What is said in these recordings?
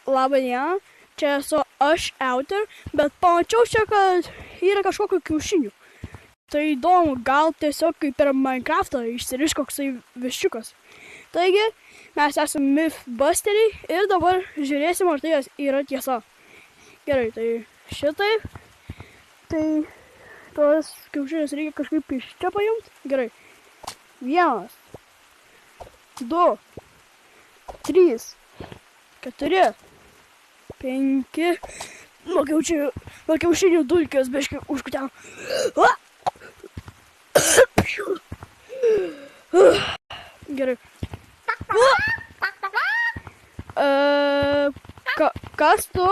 Labą dieną, čia esu aš, Outer, bet pamačiau čia, kad yra kažkokių kiaušinių. Tai įdomu, gal tiesiog kaip per Minecraftą išsiriš koksai viščiukas. Taigi, mes esame Mythbusteriai ir dabar žiūrėsim, ar tai yra tiesa. Gerai, tai šitaip. Tai tos kiaušinius reikia kažkaip iš čia paimti. Gerai. 1, 2, 3, 4, 5. Nuo kiaušinių dulkės biškai užkuteno. Gerai. Kas tu?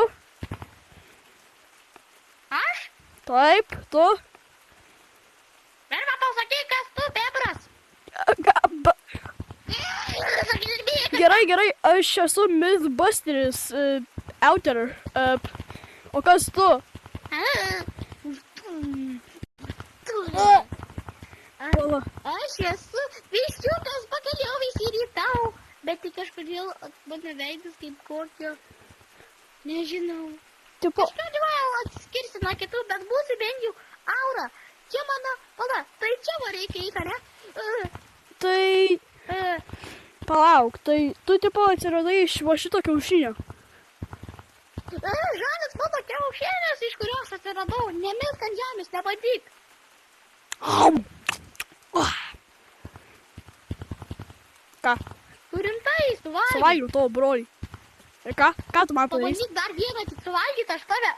Aš? Taip, tu. Pirmą pasakyk, kas tu, bebras. Gerai, aš esu Mythbusteris, Outer. O kas tu? Aš esu viščiukas, pakeliau įsirytau, bet tik kažkodėl mano veidas kaip kokio, nežinau. Kažkodėl atskirsi nuo kitų, bet būsi bent jau aura. Čia mano, tai čia va reikia eiti, ne? Tai, palauk, tai tu tipo atsiradai iš va šito kiaušinio. Žanas mano kiaušinės, iš kurios atsiradau, nemisk ant žemės, nebandyk. Ką? Tu rimtai, suvalgyk. Suvalgiau tavo brolį. Ir ką? Ką tu man padarysi? Pabandyk dar vieną tik suvalgyti, aš tave.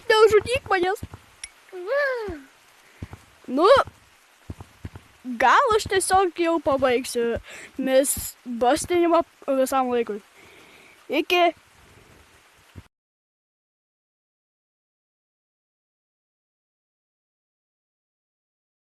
Neužudyk manęs. Nu, gal aš tiesiog jau pabaigsiu Mythbusterinimą visam laikui. Iki.